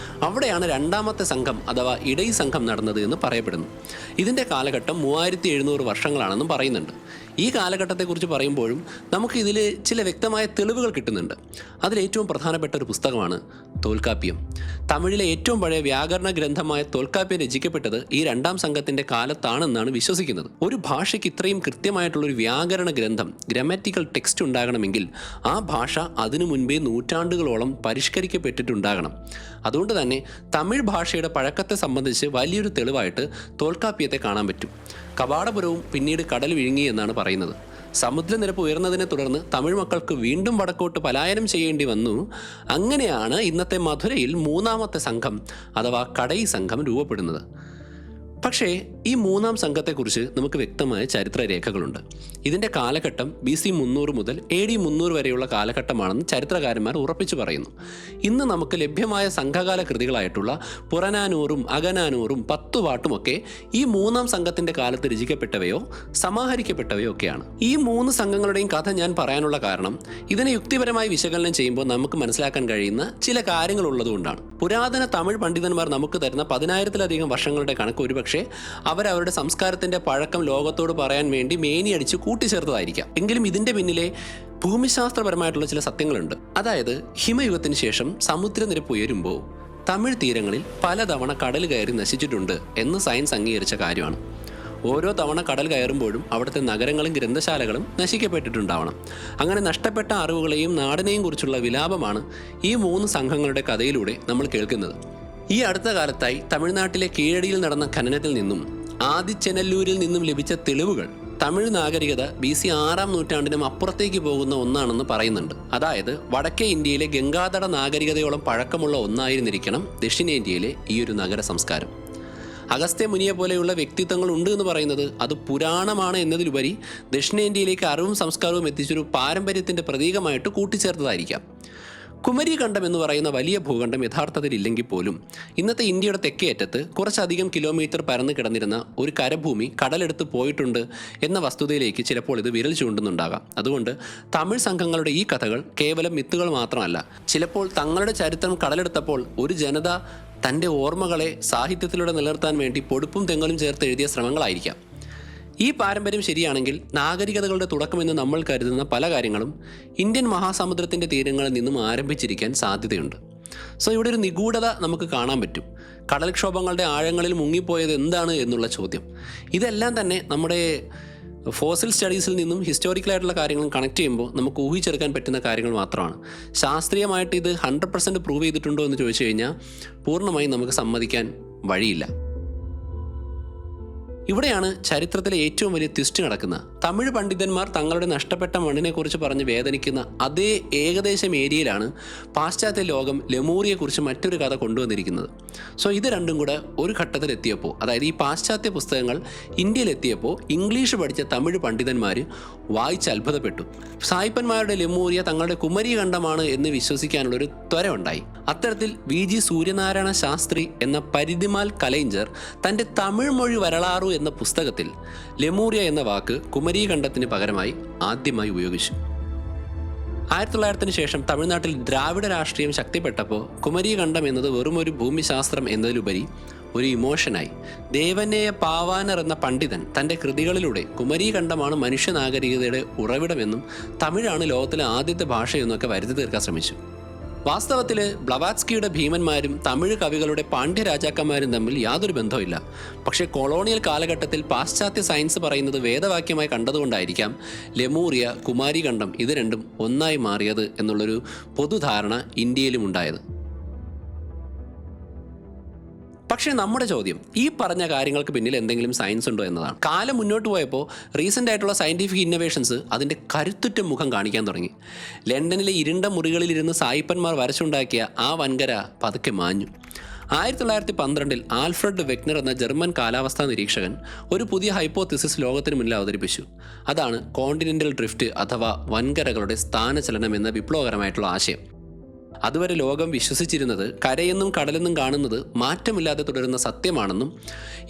Speaker 1: അവിടെയാണ് രണ്ടാമത്തെ സംഘം അഥവാ ഇടൈ സംഘം നടന്നത് എന്ന് പറയപ്പെടുന്നു. ഇതിൻ്റെ കാലഘട്ടം 3700 വർഷങ്ങളാണെന്നും പറയുന്നുണ്ട്. ഈ കാലഘട്ടത്തെക്കുറിച്ച് പറയുമ്പോഴും നമുക്ക് ഇതിൽ ചില വ്യക്തമായ തെളിവുകൾ കിട്ടുന്നുണ്ട്. അതിലേറ്റവും പ്രധാനപ്പെട്ട ഒരു പുസ്തകമാണ് തോൽക്കാപ്പ്യം. തമിഴിലെ ഏറ്റവും പഴയ വ്യാകരണ ഗ്രന്ഥമായ തോൽക്കാപ്പ്യം രചിക്കപ്പെട്ടത് ഈ രണ്ടാം സംഘത്തിൻ്റെ കാലത്താണെന്നാണ് വിശ്വസിക്കുന്നത്. ഒരു ഭാഷയ്ക്ക് ഇത്രയും കൃത്യമായിട്ടുള്ളൊരു വ്യാകരണ ഗ്രന്ഥം, ഗ്രമാറ്റിക്കൽ ടെക്സ്റ്റ് ഉണ്ടാകണമെങ്കിൽ ആ ഭാഷ അതിനു മുൻപേ നൂറ്റാണ്ടുകളോളം പരിഷ്കരിക്കപ്പെട്ടിട്ടുണ്ടാകണം. അതുകൊണ്ട് തന്നെ തമിഴ് ഭാഷയുടെ പഴക്കത്തെ സംബന്ധിച്ച് വലിയൊരു തെളിവായിട്ട് തോൽക്കാപ്പ്യത്തെ കാണാൻ പറ്റും. കപാടപുരവും പിന്നീട് കടൽ വിഴുങ്ങി എന്നാണ് പറയുന്നത്. സമുദ്രനിരപ്പ് ഉയർന്നതിനെ തുടർന്ന് തമിഴ് മക്കൾക്ക് വീണ്ടും വടക്കോട്ട് പലായനം ചെയ്യേണ്ടി വന്നു. അങ്ങനെയാണ് ഇന്നത്തെ മധുരയിൽ മൂന്നാമത്തെ സംഘം അഥവാ കടൈ സംഘം രൂപപ്പെടുന്നത്. പക്ഷേ ഈ മൂന്നാം സംഘത്തെക്കുറിച്ച് നമുക്ക് വ്യക്തമായ ചരിത്രരേഖകളുണ്ട്. ഇതിൻ്റെ കാലഘട്ടം BC 300 മുതൽ AD 300 വരെയുള്ള കാലഘട്ടമാണെന്ന് ചരിത്രകാരന്മാർ ഉറപ്പിച്ചു പറയുന്നു. ഇന്ന് നമുക്ക് ലഭ്യമായ സംഘകാല കൃതികളായിട്ടുള്ള പുറനാനൂറും അകനാനൂറും 10 പാട്ടുമൊക്കെ ഈ മൂന്നാം സംഘത്തിൻ്റെ കാലത്ത് രചിക്കപ്പെട്ടവയോ സമാഹരിക്കപ്പെട്ടവയോ ഒക്കെയാണ്. ഈ 3 സംഘങ്ങളുടെയും കഥ ഞാൻ പറയാനുള്ള കാരണം ഇതിനെ യുക്തിപരമായി വിശകലനം ചെയ്യുമ്പോൾ നമുക്ക് മനസ്സിലാക്കാൻ കഴിയുന്ന ചില കാര്യങ്ങളുള്ളതുകൊണ്ടാണ്. പുരാതന തമിഴ് പണ്ഡിതന്മാർ നമുക്ക് തരുന്ന 10,000-ലധികം വർഷങ്ങളുടെ കണക്ക് ഒരുപക്ഷെ അവരവരുടെ സംസ്കാരത്തിൻ്റെ പഴക്കം ലോകത്തോട് പറയാൻ വേണ്ടി മേനിയടിച്ച് കൂട്ടിച്ചേർത്തതായിരിക്കാം. എങ്കിലും ഇതിൻ്റെ പിന്നിലെ ഭൂമിശാസ്ത്രപരമായിട്ടുള്ള ചില സത്യങ്ങളുണ്ട്. അതായത് ഹിമയുഗത്തിന് ശേഷം സമുദ്രനിരപ്പ് ഉയരുമ്പോൾ തമിഴ് തീരങ്ങളിൽ പലതവണ കടൽ കയറി നശിച്ചിട്ടുണ്ട് എന്ന് സയൻസ് അംഗീകരിച്ച കാര്യമാണ്. ഓരോ തവണ കടൽ കയറുമ്പോഴും അവിടുത്തെ നഗരങ്ങളും ഗ്രന്ഥശാലകളും നശിക്കപ്പെട്ടിട്ടുണ്ടാവണം. അങ്ങനെ നഷ്ടപ്പെട്ട അറിവുകളെയും നാടിനെയും കുറിച്ചുള്ള വിലാപമാണ് ഈ 3 സംഘങ്ങളുടെ കഥയിലൂടെ നമ്മൾ കേൾക്കുന്നത്. ഈ അടുത്ത കാലത്തായി തമിഴ്നാട്ടിലെ കീഴടിയിൽ നടന്ന ഖനനത്തിൽ നിന്നും ആദിച്ചെനല്ലൂരിൽ നിന്നും ലഭിച്ച തെളിവുകൾ തമിഴ് നാഗരികത BC 6ാം നൂറ്റാണ്ടിനും അപ്പുറത്തേക്ക് പോകുന്ന ഒന്നാണെന്ന് പറയുന്നുണ്ട്. അതായത് വടക്കേ ഇന്ത്യയിലെ ഗംഗാതട നാഗരികതയോളം പഴക്കമുള്ള ഒന്നായിരുന്നിരിക്കണം ദക്ഷിണേന്ത്യയിലെ ഈ ഒരു നഗര സംസ്കാരം. അഗസ്ത്യമുനിയെ പോലെയുള്ള വ്യക്തിത്വങ്ങൾ ഉണ്ട് എന്ന് പറയുന്നത് അത് പുരാണമാണ് എന്നതിലുപരി ദക്ഷിണേന്ത്യയിലേക്ക് അറിവും സംസ്കാരവും എത്തിച്ചൊരു പാരമ്പര്യത്തിൻ്റെ പ്രതീകമായിട്ട് കൂട്ടിച്ചേർത്തതായിരിക്കാം. കുമരിഖണ്ഡം എന്ന് പറയുന്ന വലിയ ഭൂഖണ്ഡം യഥാർത്ഥത്തിൽ ഇല്ലെങ്കിൽ പോലും ഇന്നത്തെ ഇന്ത്യയുടെ തെക്കേയറ്റത്ത് കുറച്ചധികം കിലോമീറ്റർ പരന്നു കിടന്നിരുന്ന ഒരു കരഭൂമി കടലെടുത്ത് പോയിട്ടുണ്ട് എന്ന വസ്തുതയിലേക്ക് ചിലപ്പോൾ ഇത് വിരൽ ചൂണ്ടുന്നുണ്ടാകാം. അതുകൊണ്ട് തമിഴ് സംഘങ്ങളുടെ ഈ കഥകൾ കേവലം മിത്തുകൾ മാത്രമല്ല, ചിലപ്പോൾ തങ്ങളുടെ ചരിത്രം കടലെടുത്തപ്പോൾ ഒരു ജനത തൻ്റെ ഓർമ്മകളെ സാഹിത്യത്തിലൂടെ നിലനിർത്താൻ വേണ്ടി പൊടുപ്പും തെങ്ങലും ചേർത്ത് എഴുതിയ ശ്രമങ്ങളായിരിക്കാം. ഈ പാരമ്പര്യം ശരിയാണെങ്കിൽ നാഗരികതകളുടെ തുടക്കമെന്ന് നമ്മൾ കരുതുന്ന പല കാര്യങ്ങളും ഇന്ത്യൻ മഹാസമുദ്രത്തിൻ്റെ തീരങ്ങളിൽ നിന്നും ആരംഭിച്ചിരിക്കാൻ സാധ്യതയുണ്ട്. സോ ഇവിടെ ഒരു നിഗൂഢത നമുക്ക് കാണാൻ പറ്റും. കടൽക്ഷോഭങ്ങളുടെ ആഴങ്ങളിൽ മുങ്ങിപ്പോയത് എന്താണ് എന്നുള്ള ചോദ്യം. ഇതെല്ലാം തന്നെ നമ്മുടെ ഫോസിൽ സ്റ്റഡീസിൽ നിന്നും ഹിസ്റ്റോറിക്കലായിട്ടുള്ള കാര്യങ്ങളും കണക്ട് ചെയ്യുമ്പോൾ നമുക്ക് ഊഹിച്ചെടുക്കാൻ പറ്റുന്ന കാര്യങ്ങൾ മാത്രമാണ്. ശാസ്ത്രീയമായിട്ട് ഇത് 100% പ്രൂവ് ചെയ്തിട്ടുണ്ടോ എന്ന് ചോദിച്ചു കഴിഞ്ഞാൽ പൂർണ്ണമായും നമുക്ക് സമ്മതിക്കാൻ വഴിയില്ല. ഇവിടെയാണ് ചരിത്രത്തിലെ ഏറ്റവും വലിയ ട്വിസ്റ്റ് നടക്കുന്നത്. തമിഴ് പണ്ഡിതന്മാർ തങ്ങളുടെ നഷ്ടപ്പെട്ട മണ്ണിനെക്കുറിച്ച് പറഞ്ഞ് വേദനിക്കുന്ന അതേ ഏകദേശം ഏരിയയിലാണ് പാശ്ചാത്യ ലോകം ലെമൂറിയെക്കുറിച്ച് മറ്റൊരു കഥ കൊണ്ടുവന്നിരിക്കുന്നത്. സോ ഇത് രണ്ടും കൂടെ ഒരു ഘട്ടത്തിലെത്തിയപ്പോൾ, അതായത് ഈ പാശ്ചാത്യ പുസ്തകങ്ങൾ ഇന്ത്യയിലെത്തിയപ്പോൾ ഇംഗ്ലീഷ് പഠിച്ച തമിഴ് പണ്ഡിതന്മാർ വായിച്ച് അത്ഭുതപ്പെട്ടു. സായിപ്പന്മാരുടെ ലെമൂറിയ തങ്ങളുടെ കുമരീഖണ്ഡമാണ് എന്ന് വിശ്വസിക്കാനുള്ളൊരു ത്വര ഉണ്ടായി. അത്തരത്തിൽ VG സൂര്യനാരായണ ശാസ്ത്രി എന്ന പരിധിമാൽ കലൈഞ്ചർ തൻ്റെ തമിഴ് മൊഴി വരളാറു എന്ന പുസ്തകത്തിൽ ലെമൂറിയ എന്ന വാക്ക് കുമരീഖണ്ഡത്തിന് പകരമായി ആദ്യമായി ഉപയോഗിച്ചു. 1900 ശേഷം തമിഴ്നാട്ടിൽ ദ്രാവിഡ രാഷ്ട്രീയം ശക്തിപ്പെട്ടപ്പോൾ കുമരീഖണ്ഡം എന്നത് വെറുമൊരു ഭൂമിശാസ്ത്രം എന്നതിലുപരി ഒരു ഇമോഷനായി. ദേവനേയ പാവാനർ എന്ന പണ്ഡിതൻ തൻ്റെ കൃതികളിലൂടെ കുമരീഖണ്ഡമാണ് മനുഷ്യനാഗരികതയുടെ ഉറവിടമെന്നും തമിഴാണ് ലോകത്തിലെ ആദ്യത്തെ ഭാഷയെന്നൊക്കെ വരുത്തി തീർക്കാൻ ശ്രമിച്ചു. വാസ്തവത്തിൽ ബ്ലവാറ്റ്സ്കിയുടെ ഭീമന്മാരും തമിഴ് കവികളുടെ പാണ്ഡ്യ രാജാക്കന്മാരും തമ്മിൽ യാതൊരു ബന്ധവുമില്ല. പക്ഷേ കൊളോണിയൽ കാലഘട്ടത്തിൽ പാശ്ചാത്യ സയൻസ് പറയുന്നത് വേദവാക്യമായി കണ്ടതുകൊണ്ടായിരിക്കാം ലെമൂറിയ, കുമാരീഖണ്ഡം ഇത് രണ്ടും ഒന്നായി മാറിയത് എന്നുള്ളൊരു പൊതുധാരണ ഇന്ത്യയിലും ഉണ്ടായത്. പക്ഷേ നമ്മുടെ ചോദ്യം ഈ പറഞ്ഞ കാര്യങ്ങൾക്ക് പിന്നിൽ എന്തെങ്കിലും സയൻസ് ഉണ്ടോ എന്നതാണ്. കാലം മുന്നോട്ട് പോയപ്പോൾ റീസെൻ്റ് ആയിട്ടുള്ള സയൻറ്റിഫിക് ഇന്നോവേഷൻസ് അതിൻ്റെ കരുത്തുറ്റ മുഖം കാണിക്കാൻ തുടങ്ങി. ലണ്ടനിലെ ഇരുണ്ട മുറികളിലിരുന്ന് സായിപ്പന്മാർ വരച്ചുണ്ടാക്കിയ ആ വൻകര പതുക്കെ മാഞ്ഞു. 1912 ആൽഫ്രഡ് വെഗ്നർ എന്ന ജർമ്മൻ കാലാവസ്ഥാ നിരീക്ഷകൻ ഒരു പുതിയ ഹൈപ്പോത്തിസിസ് ലോകത്തിന് മുന്നിൽ അവതരിപ്പിച്ചു. അതാണ് കോണ്ടിനെൻ്റൽ ഡ്രിഫ്റ്റ് അഥവാ വൻകരകളുടെ സ്ഥാനചലനം എന്ന വിപ്ലവകരമായിട്ടുള്ള ആശയം. അതുവരെ ലോകം വിശ്വസിച്ചിരുന്നത് കരയെന്നും കടലെന്നും കാണുന്നത് മാറ്റമില്ലാതെ തുടരുന്ന സത്യമാണെന്നും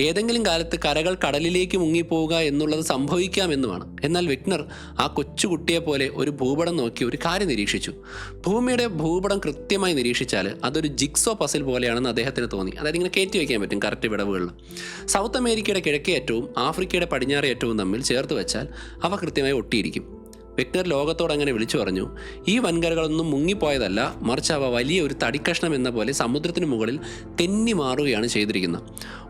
Speaker 1: ഏതെങ്കിലും കാലത്ത് കരകൾ കടലിലേക്ക് മുങ്ങിപ്പോവുക എന്നുള്ളത് സംഭവിക്കാമെന്നുമാണ്. എന്നാൽ വെഗ്നർ ആ കൊച്ചുകുട്ടിയെപ്പോലെ ഒരു ഭൂപടം നോക്കി ഒരു കാര്യം നിരീക്ഷിച്ചു. ഭൂമിയുടെ ഭൂപടം കൃത്യമായി നിരീക്ഷിച്ചാൽ അതൊരു ജിക്സോ പസിൽ പോലെയാണെന്ന് അദ്ദേഹത്തിന് തോന്നി. അതായത് ഇങ്ങനെ കയറ്റി വയ്ക്കാൻ പറ്റും കറക്റ്റ് വിടവുകളിൽ. സൗത്ത് അമേരിക്കയുടെ കിഴക്കേ അറ്റവും ആഫ്രിക്കയുടെ പടിഞ്ഞാറേ അറ്റവും തമ്മിൽ ചേർത്ത് വെച്ചാൽ അവ കൃത്യമായി ഒട്ടിയിരിക്കും. വെഗ്നർ ലോകത്തോട് അങ്ങനെ വിളിച്ചു പറഞ്ഞു, ഈ വൻകരകളൊന്നും മുങ്ങിപ്പോയതല്ല, മറിച്ച് അവ വലിയ ഒരു തടിക്കഷ്ണം എന്ന പോലെ സമുദ്രത്തിന് മുകളിൽ തെന്നി മാറുകയാണ് ചെയ്തിരിക്കുന്നത്.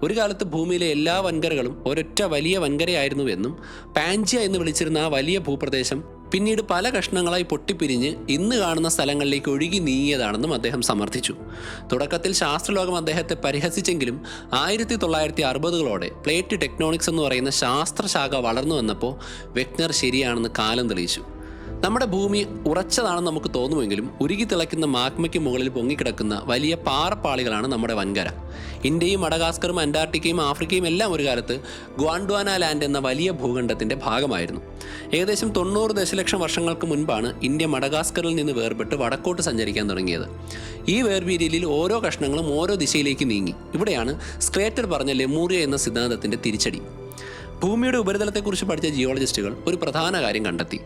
Speaker 1: ഒരു കാലത്ത് ഭൂമിയിലെ എല്ലാ വൻകരകളും ഒരൊറ്റ വലിയ വൻകരയായിരുന്നുവെന്നും പാൻജിയ എന്ന് വിളിച്ചിരുന്ന ആ വലിയ ഭൂപ്രദേശം പിന്നീട് പല കഷ്ണങ്ങളായി പൊട്ടിപ്പിരിഞ്ഞ് ഇന്ന് കാണുന്ന സ്ഥലങ്ങളിലേക്ക് ഒഴുകി നീങ്ങിയതാണെന്നും അദ്ദേഹം സമർത്ഥിച്ചു. തുടക്കത്തിൽ ശാസ്ത്രലോകം അദ്ദേഹത്തെ പരിഹസിച്ചെങ്കിലും 1960കളോടെ പ്ലേറ്റ് ടെക്നോണിക്സ് എന്ന് പറയുന്ന ശാസ്ത്രശാഖ വളർന്നു വന്നപ്പോൾ വെഗ്നർ ശരിയാണെന്ന് കാലം തെളിയിച്ചു. നമ്മുടെ ഭൂമി ഉറച്ചതാണെന്ന് നമുക്ക് തോന്നുമെങ്കിലും ഉരുകി തിളയ്ക്കുന്ന മാഗ്മയ്ക്ക് മുകളിൽ പൊങ്ങിക്കിടക്കുന്ന വലിയ പാറപ്പാളികളാണ് നമ്മുടെ വൻകര. ഇന്ത്യയും മഡഗാസ്കറും അന്റാർട്ടിക്കയും ആഫ്രിക്കയും എല്ലാം ഒരു കാലത്ത് ഗ്വാണ്ട്വാന ലാൻഡ് എന്ന വലിയ ഭൂഖണ്ഡത്തിൻ്റെ ഭാഗമായിരുന്നു. ഏകദേശം 90 ദശലക്ഷം വർഷങ്ങൾക്ക് മുൻപാണ് ഇന്ത്യ മഡഗാസ്കറിൽ നിന്ന് വേർപെട്ട് വടക്കോട്ട് സഞ്ചരിക്കാൻ തുടങ്ങിയത്. ഈ വേർപിരിയലിൽ ഓരോ കഷ്ണങ്ങളും ഓരോ ദിശയിലേക്ക് നീങ്ങി. ഇവിടെയാണ് സ്ക്ലേറ്റർ പറഞ്ഞ ലെമൂറിയ എന്ന സിദ്ധാന്തത്തിൻ്റെ തിരിച്ചടി. ഭൂമിയുടെ ഉപരിതലത്തെക്കുറിച്ച് പഠിച്ച ജിയോളജിസ്റ്റുകൾ ഒരു പ്രധാന കാര്യം കണ്ടെത്തി.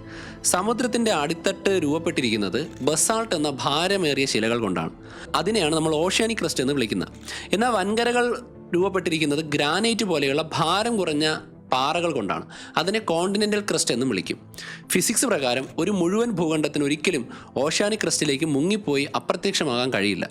Speaker 1: സമുദ്രത്തിൻ്റെ അടിത്തട്ട് രൂപപ്പെട്ടിരിക്കുന്നത് ബസാൾട്ട് എന്ന ഭാരമേറിയ ശിലകൾ കൊണ്ടാണ്. അതിനെയാണ് നമ്മൾ ഓഷ്യാനിക് ക്രസ്റ്റ് എന്ന് വിളിക്കുന്നത്. എന്നാൽ വൻകരകൾ രൂപപ്പെട്ടിരിക്കുന്നത് ഗ്രാനൈറ്റ് പോലെയുള്ള ഭാരം കുറഞ്ഞ പാറകൾ കൊണ്ടാണ്. അതിനെ കോണ്ടിനെൻ്റൽ ക്രസ്റ്റ് എന്നും വിളിക്കും. ഫിസിക്സ് പ്രകാരം ഒരു മുഴുവൻ ഭൂഖണ്ഡത്തിന് ഒരിക്കലും ഓഷ്യാനിക് ക്രസ്റ്റിലേക്ക് മുങ്ങിപ്പോയി അപ്രത്യക്ഷമാകാൻ കഴിയില്ല.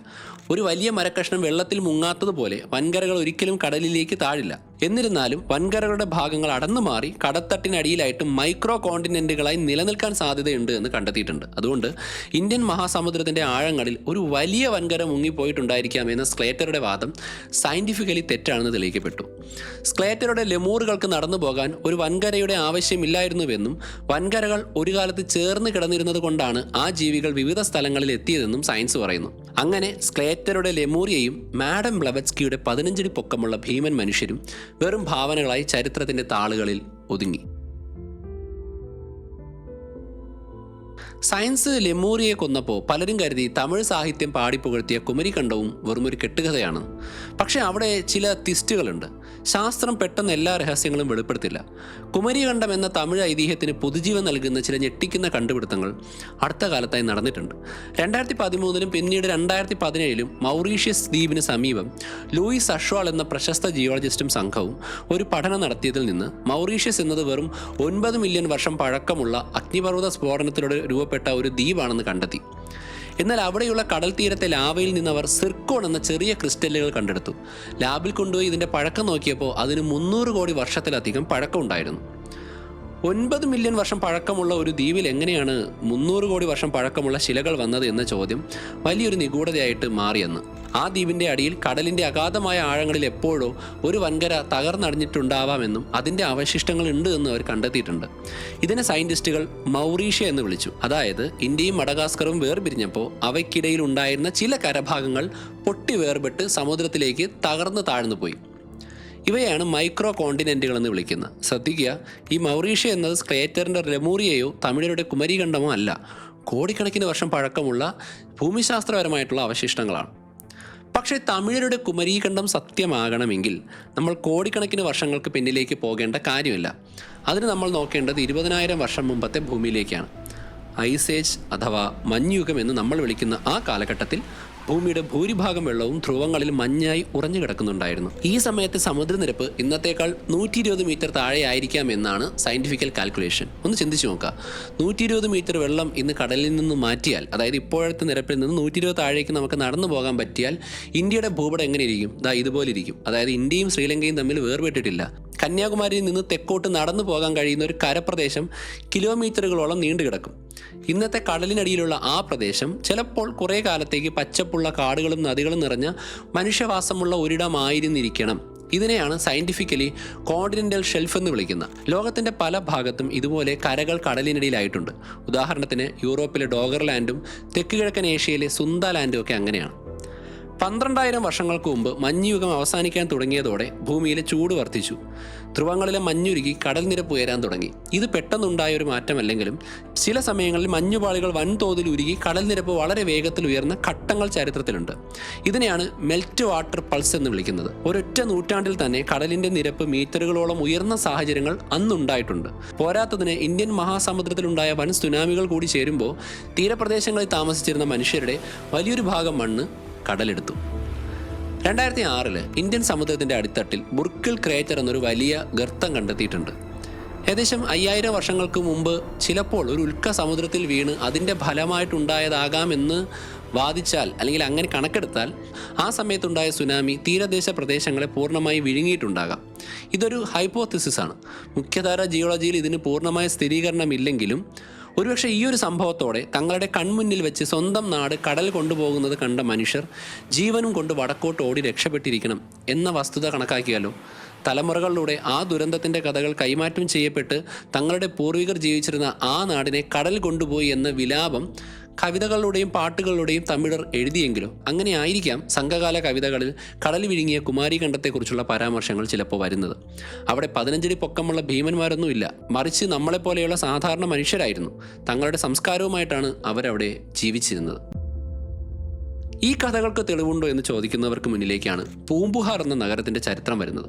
Speaker 1: ഒരു വലിയ മരക്കഷ്ണം വെള്ളത്തിൽ മുങ്ങാത്തതുപോലെ വൻകരകൾ ഒരിക്കലും കടലിലേക്ക് താഴില്ല. എന്നിരുന്നാലും വൻകരകളുടെ ഭാഗങ്ങൾ അടന്നു മാറി കടത്തട്ടിനടിയിലായിട്ട് മൈക്രോ കോണ്ടിനെൻറ്റുകളായി നിലനിൽക്കാൻ സാധ്യതയുണ്ട് എന്ന് കണ്ടെത്തിയിട്ടുണ്ട്. അതുകൊണ്ട് ഇന്ത്യൻ മഹാസമുദ്രത്തിൻ്റെ ആഴങ്ങളിൽ ഒരു വലിയ വൻകര മുങ്ങിപ്പോയിട്ടുണ്ടായിരിക്കാം എന്ന സ്ക്ലേറ്ററുടെ വാദം സയൻറ്റിഫിക്കലി തെറ്റാണെന്ന് തെളിയിക്കപ്പെട്ടു. സ്ക്ലേറ്ററുടെ ലെമൂറുകൾക്ക് നടന്നു പോകാൻ ഒരു വൻകരയുടെ ആവശ്യമില്ലായിരുന്നുവെന്നും വൻകരകൾ ഒരു കാലത്ത് ചേർന്ന് കിടന്നിരുന്നത് കൊണ്ടാണ് ആ ജീവികൾ വിവിധ സ്ഥലങ്ങളിൽ എത്തിയതെന്നും സയൻസ് പറയുന്നു. അങ്ങനെ സ്ക്ലേറ്ററുടെ ലെമൂറിയയും മാഡം ബ്ലവറ്റ്സ്കിയുടെ 15 അടി പൊക്കമുള്ള ഭീമൻ മനുഷ്യരും വെറും ഭാവനകളായി ചരിത്രത്തിൻ്റെ താളുകളിൽ ഒതുങ്ങി. സയൻസ് ലെമൂറിയെ കൊന്നപ്പോൾ പലരും കരുതി തമിഴ് സാഹിത്യം പാടിപ്പുകഴ്ത്തിയ കുമരിഖണ്ഡവും വെറുമൊരു കെട്ടുകഥയാണ്. പക്ഷേ അവിടെ ചില ട്വിസ്റ്റുകളുണ്ട്. ശാസ്ത്രം പെട്ടെന്ന് എല്ലാ രഹസ്യങ്ങളും വെളിപ്പെടുത്തില്ല. കുമരിഖണ്ഡം എന്ന തമിഴ് ഐതിഹ്യത്തിന് പുതുജീവൻ നൽകുന്ന ചില ഞെട്ടിക്കുന്ന കണ്ടുപിടുത്തങ്ങൾ അടുത്ത കാലത്തായി നടന്നിട്ടുണ്ട്. 2013 പിന്നീട് 2017 മൗറീഷ്യസ് ദ്വീപിന് സമീപം ലൂയിസ് അഷ്വാൾ എന്ന പ്രശസ്ത ജിയോളജിസ്റ്റും സംഘവും ഒരു പഠനം നടത്തിയതിൽ നിന്ന് മൗറീഷ്യസ് എന്നത് വെറും 9 മില്യൺ വർഷം പഴക്കമുള്ള അഗ്നിപർവ്വത സ്ഫോടനത്തിലൂടെ രൂപപ്പെട്ട ഒരു ദ്വീപാണെന്ന് കണ്ടെത്തി. എന്നാൽ അവിടെയുള്ള കടൽ തീരത്തെ ലാവയിൽ നിന്ന് അവർ സിർക്കോൺ എന്ന ചെറിയ ക്രിസ്റ്റലുകൾ കണ്ടെടുത്തു. ലാബിൽ കൊണ്ടുപോയി ഇതിൻ്റെ പഴക്കം നോക്കിയപ്പോൾ അതിന് 300 കോടി വർഷത്തിലധികം പഴക്കമുണ്ടായിരുന്നു. 9 മില്യൺ വർഷം പഴക്കമുള്ള ഒരു ദ്വീപിൽ എങ്ങനെയാണ് 300 കോടി വർഷം പഴക്കമുള്ള ശിലകൾ വന്നത് എന്ന ചോദ്യം വലിയൊരു നിഗൂഢതയായിട്ട് മാറിയെന്ന്. ആ ദ്വീപിൻ്റെ അടിയിൽ കടലിൻ്റെ അഗാധമായ ആഴങ്ങളിൽ എപ്പോഴോ ഒരു വൻകര തകർന്നടിഞ്ഞിട്ടുണ്ടാവാമെന്നും അതിൻ്റെ അവശിഷ്ടങ്ങൾ ഉണ്ട് എന്നും അവർ കണ്ടെത്തിയിട്ടുണ്ട്. ഇതിനെ സയൻറ്റിസ്റ്റുകൾ മൗറീഷ്യ എന്ന് വിളിച്ചു. അതായത് ഇന്ത്യയും മഡഗാസ്കറും വേർപിരിഞ്ഞപ്പോൾ അവയ്ക്കിടയിൽ ഉണ്ടായിരുന്ന ചില കരഭാഗങ്ങൾ പൊട്ടി വേർപെട്ട് സമുദ്രത്തിലേക്ക് തകർന്ന് താഴ്ന്നു പോയി. ഇവയാണ് മൈക്രോ കോണ്ടിനെൻറ്റുകൾ എന്ന് വിളിക്കുന്നത്. ശ്രദ്ധിക്കുക, ഈ മൗറീഷ്യ എന്നത് ക്രേറ്ററിൻ്റെ ലെമൂറിയയോ തമിഴരുടെ കുമരീഖണ്ഡമോ അല്ല, കോടിക്കണക്കിന് വർഷം പഴക്കമുള്ള ഭൂമിശാസ്ത്രപരമായിട്ടുള്ള അവശിഷ്ടങ്ങളാണ്. പക്ഷേ തമിഴരുടെ കുമരീഖണ്ഡം സത്യമാകണമെങ്കിൽ നമ്മൾ കോടിക്കണക്കിന് വർഷങ്ങൾക്ക് പിന്നിലേക്ക് പോകേണ്ട കാര്യമില്ല. അതിന് നമ്മൾ നോക്കേണ്ടത് 20,000 വർഷം മുമ്പത്തെ ഭൂമിയിലേക്കാണ്. ഐസ് ഏജ് അഥവാ മഞ്ഞുയുഗം എന്ന് നമ്മൾ വിളിക്കുന്ന ആ കാലഘട്ടത്തിൽ ഭൂമിയുടെ ഭൂരിഭാഗം വെള്ളവും ധ്രുവങ്ങളിൽ മഞ്ഞായി ഉറഞ്ഞു കിടക്കുന്നുണ്ടായിരുന്നു. ഈ സമയത്ത് സമുദ്രനിരപ്പ് ഇന്നത്തേക്കാൾ 120 മീറ്റർ താഴെയായിരിക്കാം എന്നാണ് സയൻറ്റിഫിക്കൽ കാൽക്കുലേഷൻ. ഒന്ന് ചിന്തിച്ചു നോക്കുക, 120 മീറ്റർ വെള്ളം ഇന്ന് കടലിൽ നിന്ന് മാറ്റിയാൽ, അതായത് ഇപ്പോഴത്തെ നിരപ്പിൽ നിന്ന് 120 താഴേക്ക് നമുക്ക് നടന്നു പോകാൻ പറ്റിയാൽ ഇന്ത്യയുടെ ഭൂപടം എങ്ങനെ ഇരിക്കും? ഇതുപോലെ ഇരിക്കും. അതായത് ഇന്ത്യയും ശ്രീലങ്കയും തമ്മിൽ വേർപെട്ടിട്ടില്ല. കന്യാകുമാരിയിൽ നിന്ന് തെക്കോട്ട് നടന്നു പോകാൻ കഴിയുന്ന ഒരു കരപ്രദേശം കിലോമീറ്ററുകളോളം നീണ്ടു കിടക്കും. ഇന്നത്തെ കടലിനടിയിലുള്ള ആ പ്രദേശം ചിലപ്പോൾ കുറേ കാലത്തേക്ക് പച്ചപ്പുള്ള കാടുകളും നദികളും നിറഞ്ഞ മനുഷ്യവാസമുള്ള ഒരിടമായിരുന്നിരിക്കണം. ഇതിനെയാണ് സയൻറ്റിഫിക്കലി കോണ്ടിനെൻ്റൽ ഷെൽഫ് എന്ന് വിളിക്കുന്നത്. ലോകത്തിൻ്റെ പല ഭാഗത്തും ഇതുപോലെ കരകൾ കടലിനടിയിലായിട്ടുണ്ട്. ഉദാഹരണത്തിന് യൂറോപ്പിലെ ഡോഗർലാൻഡും തെക്ക് കിഴക്കൻ ഏഷ്യയിലെ സുന്ദാലാൻഡും ഒക്കെ അങ്ങനെയാണ്. 12,000 വർഷങ്ങൾക്ക് മുമ്പ് മഞ്ഞുയുഗം അവസാനിക്കാൻ തുടങ്ങിയതോടെ ഭൂമിയിലെ ചൂട് വർദ്ധിച്ചു. ധ്രുവങ്ങളിലെ മഞ്ഞുരുകി കടൽ നിരപ്പ് ഉയരാൻ തുടങ്ങി. ഇത് പെട്ടെന്നുണ്ടായ ഒരു മാറ്റമല്ലെങ്കിലും ചില സമയങ്ങളിൽ മഞ്ഞുപാളികൾ വൻതോതിൽ ഉരുകി കടൽ നിരപ്പ് വളരെ വേഗത്തിൽ ഉയർന്ന ഘട്ടങ്ങൾ ചരിത്രത്തിലുണ്ട്. ഇതിനെയാണ് മെൽറ്റ് വാട്ടർ പൾസ് എന്ന് വിളിക്കുന്നത്. ഒരൊറ്റ നൂറ്റാണ്ടിൽ തന്നെ കടലിൻ്റെ നിരപ്പ് മീറ്ററുകളോളം ഉയർന്ന സാഹചര്യങ്ങൾ അന്നുണ്ടായിട്ടുണ്ട്. പോരാത്തതിന് ഇന്ത്യൻ മഹാസമുദ്രത്തിലുണ്ടായ വൻ സുനാമികൾ കൂടി ചേരുമ്പോൾ തീരപ്രദേശങ്ങളിൽ താമസിച്ചിരുന്ന മനുഷ്യരുടെ വലിയൊരു ഭാഗം മണ്ണ് കടലെടുത്തു. 2006 ഇന്ത്യൻ സമുദ്രത്തിൻ്റെ അടിത്തട്ടിൽ ബുർക്കിൾ ക്രേറ്റർ എന്നൊരു വലിയ ഗർത്തം കണ്ടെത്തിയിട്ടുണ്ട്. ഏകദേശം 5000 വർഷങ്ങൾക്ക് മുമ്പ് ചിലപ്പോൾ ഒരു ഉൽക്ക സമുദ്രത്തിൽ വീണ് അതിൻ്റെ ഫലമായിട്ടുണ്ടായതാകാമെന്ന് വാദിച്ചാൽ, അല്ലെങ്കിൽ അങ്ങനെ കണക്കെടുത്താൽ, ആ സമയത്തുണ്ടായ സുനാമി തീരദേശ പ്രദേശങ്ങളെ പൂർണ്ണമായി വിഴുങ്ങിയിട്ടുണ്ടാകാം. ഇതൊരു ഹൈപ്പോത്തിസിസ് ആണ്. മുഖ്യധാര ജിയോളജിയിൽ ഇതിന് പൂർണ്ണമായ സ്ഥിരീകരണമില്ലെങ്കിലും ഒരുപക്ഷെ ഈ ഒരു സംഭവത്തോടെ തങ്ങളുടെ കൺമുന്നിൽ വെച്ച് സ്വന്തം നാട് കടൽ കൊണ്ടുപോകുന്നത് കണ്ട മനുഷ്യർ ജീവനും കൊണ്ട് വടക്കോട്ട് ഓടി രക്ഷപ്പെട്ടിരിക്കണം എന്ന വസ്തുത കണക്കാക്കിയാലോ. തലമുറകളിലൂടെ ആ ദുരന്തത്തിൻ്റെ കഥകൾ കൈമാറ്റം ചെയ്യപ്പെട്ട് തങ്ങളുടെ പൂർവികർ ജീവിച്ചിരുന്ന ആ നാടിനെ കടൽ കൊണ്ടുപോയി എന്ന വിലാപം കവിതകളിലൂടെയും പാട്ടുകളിലൂടെയും തമിഴർ എഴുതിയെങ്കിലോ. അങ്ങനെ ആയിരിക്കാം സംഘകാല കവിതകളിൽ കടൽ വിഴുങ്ങിയ കുമാരീഖണ്ഡത്തെക്കുറിച്ചുള്ള പരാമർശങ്ങൾ ചിലപ്പോൾ വരുന്നത്. അവിടെ 15 അടി പൊക്കമുള്ള ഭീമന്മാരൊന്നുമില്ല, മറിച്ച് നമ്മളെപ്പോലെയുള്ള സാധാരണ മനുഷ്യരായിരുന്നു. തങ്ങളുടെ സംസ്കാരവുമായിട്ടാണ് അവരവിടെ ജീവിച്ചിരുന്നത്. ഈ കഥകൾക്ക് തെളിവുണ്ടോ എന്ന് ചോദിക്കുന്നവർക്ക് മുന്നിലേക്കാണ് പൂമ്പുഹാർ എന്ന നഗരത്തിൻ്റെ ചരിത്രം വരുന്നത്.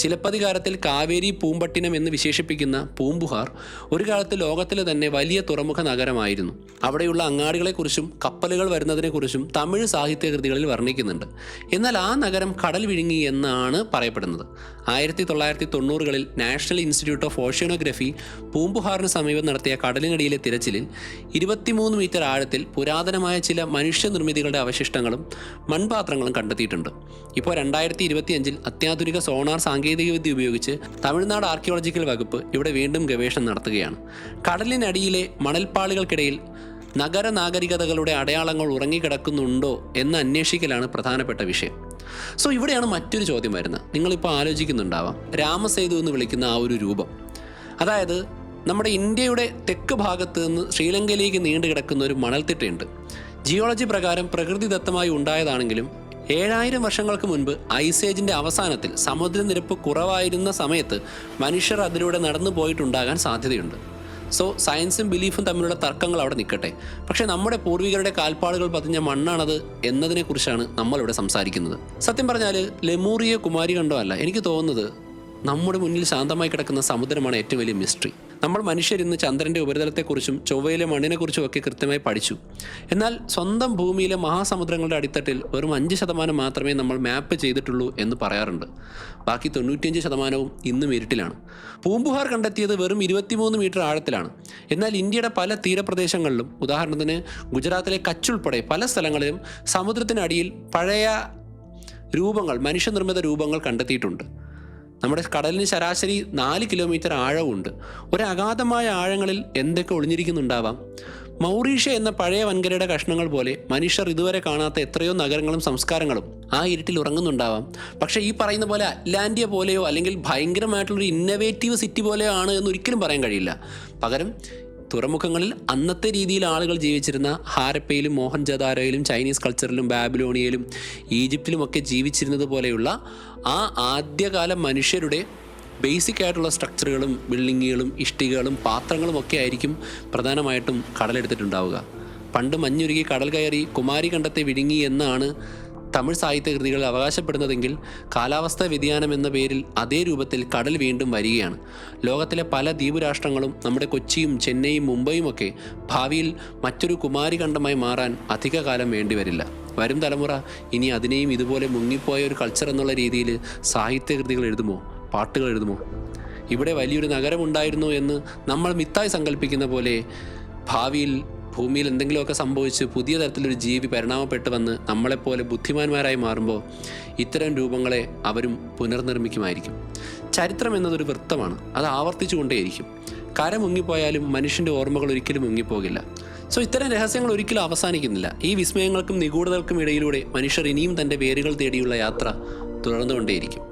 Speaker 1: ചിലപ്പതികാരത്തിൽ കാവേരി പൂമ്പട്ടിനം എന്ന് വിശേഷിപ്പിക്കുന്ന പൂമ്പുഹാർ ഒരു കാലത്ത് ലോകത്തിലെ തന്നെ വലിയ തുറമുഖ നഗരമായിരുന്നു. അവിടെയുള്ള അങ്ങാടികളെക്കുറിച്ചും കപ്പലുകൾ വരുന്നതിനെക്കുറിച്ചും തമിഴ് സാഹിത്യകൃതികളിൽ വർണ്ണിക്കുന്നുണ്ട്. എന്നാൽ ആ നഗരം കടൽ വിഴുങ്ങി എന്നാണ് പറയപ്പെടുന്നത്. 1990കളിൽ നാഷണൽ ഇൻസ്റ്റിറ്റ്യൂട്ട് ഓഫ് ഓഷ്യനോഗ്രഫി പൂമ്പുഹാറിന് സമീപം നടത്തിയ കടലിനടിയിലെ തിരച്ചിലിൽ 23 മീറ്റർ ആഴത്തിൽ പുരാതനമായ ചില മനുഷ്യനിർമ്മിതികളുടെ അവശിഷ്ടങ്ങളും മൺപാത്രങ്ങളും കണ്ടെത്തിയിട്ടുണ്ട്. ഇപ്പോൾ 2025 അത്യാധുനിക സോണാർ സാങ്കേതികവിദ്യ ഉപയോഗിച്ച് തമിഴ്നാട് ആർക്കിയോളജിക്കൽ വകുപ്പ് ഇവിടെ വീണ്ടും ഗവേഷണം നടത്തുകയാണ്. കടലിനടിയിലെ മണൽപ്പാളികൾക്കിടയിൽ നഗര നാഗരികതകളുടെ അടയാളങ്ങൾ ഉറങ്ങിക്കിടക്കുന്നുണ്ടോ എന്ന് അന്വേഷിക്കലാണ് പ്രധാനപ്പെട്ട വിഷയം. സോ ഇവിടെയാണ് മറ്റൊരു ചോദ്യം വരുന്നത്. നിങ്ങളിപ്പോൾ ആലോചിക്കുന്നുണ്ടാവാം, രാമസേതു എന്ന് വിളിക്കുന്ന ആ ഒരു രൂപം, അതായത് നമ്മുടെ ഇന്ത്യയുടെ തെക്ക് ഭാഗത്ത് നിന്ന് ശ്രീലങ്കയിലേക്ക് നീണ്ടു കിടക്കുന്ന ഒരു മണൽത്തിട്ടയുണ്ട്. ജിയോളജി പ്രകാരം പ്രകൃതിദത്തമായി ഉണ്ടായതാണെങ്കിലും 7000 വർഷങ്ങൾക്ക് മുൻപ് ഐസേജിൻ്റെ അവസാനത്തിൽ സമുദ്രനിരപ്പ് കുറവായിരുന്ന സമയത്ത് മനുഷ്യർ അതിലൂടെ നടന്നു പോയിട്ടുണ്ടാകാൻ സാധ്യതയുണ്ട്. സോ സയൻസും ബിലീഫും തമ്മിലുള്ള തർക്കങ്ങൾ അവിടെ നിൽക്കട്ടെ, പക്ഷേ നമ്മുടെ പൂർവികരുടെ കാൽപ്പാടുകൾ പതിഞ്ഞ മണ്ണാണത് എന്നതിനെക്കുറിച്ചാണ് നമ്മളിവിടെ സംസാരിക്കുന്നത്. സത്യം പറഞ്ഞാൽ ലെമൂറിയ കുമാരീഖണ്ഡം അല്ല, എനിക്ക് തോന്നുന്നത് നമ്മുടെ മുന്നിൽ ശാന്തമായി കിടക്കുന്ന സമുദ്രമാണ് ഏറ്റവും വലിയ മിസ്റ്ററി. നമ്മൾ മനുഷ്യരിന്ന് ചന്ദ്രൻ്റെ ഉപരിതലത്തെക്കുറിച്ചും ചൊവ്വയിലെ മണ്ണിനെക്കുറിച്ചും ഒക്കെ കൃത്യമായി പഠിച്ചു. എന്നാൽ സ്വന്തം ഭൂമിയിലെ മഹാസമുദ്രങ്ങളുടെ അടിത്തട്ടിൽ വെറും 5% മാത്രമേ നമ്മൾ മാപ്പ് ചെയ്തിട്ടുള്ളൂ എന്ന് പറയാറുണ്ട്. ബാക്കി 95% ഇന്നും ഇരുട്ടിലാണ്. പൂമ്പുഹാർ കണ്ടെത്തിയത് വെറും 23 മീറ്റർ ആഴത്തിലാണ്. എന്നാൽ ഇന്ത്യയുടെ പല തീരപ്രദേശങ്ങളിലും, ഉദാഹരണത്തിന് ഗുജറാത്തിലെ കച്ച് ഉൾപ്പെടെ പല സ്ഥലങ്ങളിലും സമുദ്രത്തിനടിയിൽ പഴയ രൂപങ്ങൾ, മനുഷ്യനിർമ്മിത രൂപങ്ങൾ കണ്ടെത്തിയിട്ടുണ്ട്. നമ്മുടെ കടലിന് ശരാശരി 4 കിലോമീറ്റർ ആഴമുണ്ട്. ഒരു അഗാധമായ ആഴങ്ങളിൽ എന്തൊക്കെ ഒളിഞ്ഞിരിക്കുന്നുണ്ടാവാം? മൗറീഷ്യ എന്ന പഴയ വൻകരയുടെ കഷ്ണങ്ങൾ പോലെ മനുഷ്യർ ഇതുവരെ കാണാത്ത എത്രയോ നഗരങ്ങളും സംസ്കാരങ്ങളും ആ ഇരുട്ടിൽ ഉറങ്ങുന്നുണ്ടാവാം. പക്ഷേ ഈ പറയുന്ന പോലെ അറ്റ്ലാന്റിയ പോലെയോ അല്ലെങ്കിൽ ഭയങ്കരമായിട്ടുള്ളൊരു ഇന്നവേറ്റീവ് സിറ്റി പോലെയോ ആണ് എന്ന് ഒരിക്കലും പറയാൻ കഴിയില്ല. പകരം തുറമുഖങ്ങളിൽ അന്നത്തെ രീതിയിൽ ആളുകൾ ജീവിച്ചിരുന്ന ഹാരപ്പയിലും മോഹൻജദാരോയിലും ചൈനീസ് കൾച്ചറിലും ബാബിലോണിയയിലും ഈജിപ്തിലുമൊക്കെ ജീവിച്ചിരുന്നത് പോലെയുള്ള ആ ആദ്യകാല മനുഷ്യരുടെ ബേസിക് ആയിട്ടുള്ള സ്ട്രക്ചറുകളും ബിൽഡിങ്ങുകളും ഇഷ്ടികകളും പാത്രങ്ങളും ഒക്കെ ആയിരിക്കും പ്രധാനമായിട്ടും കടലെടുത്തിട്ടുണ്ടാവുക. പണ്ട് മഞ്ഞുരുകി കടൽ കയറി കുമാരി കണ്ടത്തെ വിഴുങ്ങി എന്നാണ് തമിഴ് സാഹിത്യകൃതികൾ അവകാശപ്പെടുന്നതെങ്കിൽ കാലാവസ്ഥാ വ്യതിയാനം എന്ന പേരിൽ അതേ രൂപത്തിൽ കടൽ വീണ്ടും വരികയാണ്. ലോകത്തിലെ പല ദ്വീപ് രാഷ്ട്രങ്ങളും നമ്മുടെ കൊച്ചിയും ചെന്നൈയും മുംബൈയും ഒക്കെ ഭാവിയിൽ മറ്റൊരു കുമാരി കണ്ടമായി മാറാൻ അധികകാലം വേണ്ടിവരില്ല. വരും തലമുറ ഇനി അതിനെയും ഇതുപോലെ മുങ്ങിപ്പോയ ഒരു കൾച്ചർ എന്നുള്ള രീതിയിൽ സാഹിത്യകൃതികൾ എഴുതുമോ, പാട്ടുകൾ എഴുതുമോ? ഇവിടെ വലിയൊരു നഗരമുണ്ടായിരുന്നു എന്ന് നമ്മൾ മിത്തായി സങ്കല്പിക്കുന്ന പോലെ ഭാവിയിൽ ഭൂമിയിൽ എന്തെങ്കിലുമൊക്കെ സംഭവിച്ച് പുതിയ തരത്തിലൊരു ജീവി പരിണാമപ്പെട്ട് വന്ന് നമ്മളെപ്പോലെ ബുദ്ധിമാന്മാരായി മാറുമ്പോൾ ഇത്തരം രൂപങ്ങളെ അവരും പുനർനിർമ്മിക്കുമായിരിക്കും. ചരിത്രം എന്നതൊരു വൃത്തമാണ്, അത് ആവർത്തിച്ചു കൊണ്ടേയിരിക്കും. കര മുങ്ങിപ്പോയാലും മനുഷ്യൻ്റെ ഓർമ്മകൾ ഒരിക്കലും മുങ്ങിപ്പോകില്ല. സോ ഇത്തരം രഹസ്യങ്ങൾ ഒരിക്കലും അവസാനിക്കുന്നില്ല. ഈ വിസ്മയങ്ങൾക്കും നിഗൂഢതകൾക്കും ഇടയിലൂടെ മനുഷ്യർ ഇനിയും തൻ്റെ വേരുകൾ തേടിയുള്ള യാത്ര തുടർന്നുകൊണ്ടേയിരിക്കും.